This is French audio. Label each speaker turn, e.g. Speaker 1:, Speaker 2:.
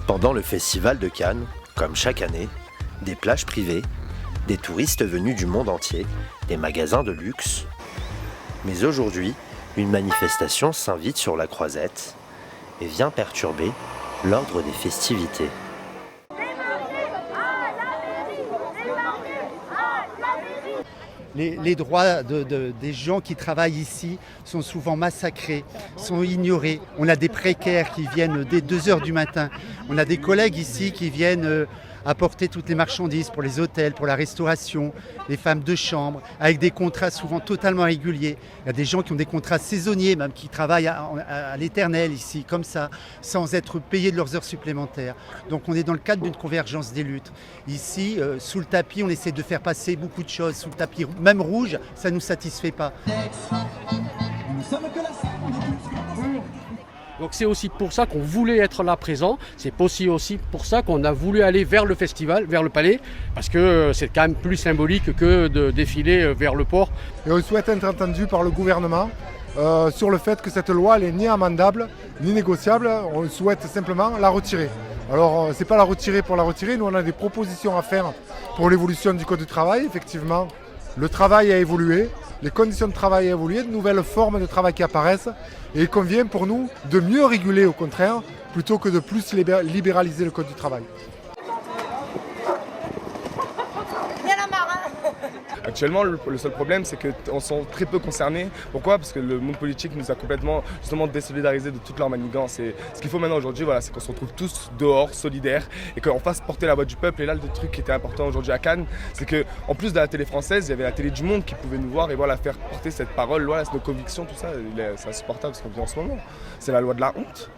Speaker 1: Pendant le festival de Cannes, comme chaque année, des plages privées, des touristes venus du monde entier, des magasins de luxe. Mais aujourd'hui, une manifestation s'invite sur la Croisette et vient perturber l'ordre des festivités.
Speaker 2: Les droits des gens qui travaillent ici sont souvent massacrés, sont ignorés. On a des précaires qui viennent dès 2 heures du matin. On a des collègues ici qui viennent apporter toutes les marchandises pour les hôtels, pour la restauration, les femmes de chambre, avec des contrats souvent totalement réguliers. Il y a des gens qui ont des contrats saisonniers, même qui travaillent à l'éternel ici, comme ça, sans être payés de leurs heures supplémentaires. Donc on est dans le cadre d'une convergence des luttes. Ici, sous le tapis, on essaie de faire passer beaucoup de choses. Sous le tapis, même rouge, ça ne nous satisfait pas.
Speaker 3: Donc c'est aussi pour ça qu'on voulait être là présent, c'est aussi pour ça qu'on a voulu aller vers le festival, vers le palais, parce que c'est quand même plus symbolique que de défiler vers le port.
Speaker 4: Et on souhaite être entendu par le gouvernement sur le fait que cette loi elle est ni amendable, ni négociable, on souhaite simplement la retirer. Alors c'est pas la retirer pour la retirer, nous on a des propositions à faire pour l'évolution du code du travail, effectivement. Le travail a évolué, les conditions de travail ont évolué, de nouvelles formes de travail qui apparaissent et il convient pour nous de mieux réguler au contraire plutôt que de plus libéraliser le code du travail.
Speaker 5: Actuellement, le seul problème, c'est qu'on sont très peu concernés. Pourquoi ? Parce que le monde politique nous a complètement justement désolidarisés de toute leur manigance. Et ce qu'il faut maintenant aujourd'hui, voilà, c'est qu'on se retrouve tous dehors, solidaires, et qu'on fasse porter la voix du peuple. Et là, le truc qui était important aujourd'hui à Cannes, c'est qu'en plus de la télé française, il y avait la télé du monde qui pouvait nous voir et voilà, faire porter cette parole, voilà, nos convictions, tout ça. C'est insupportable ce qu'on vit en ce moment. C'est la loi de la honte.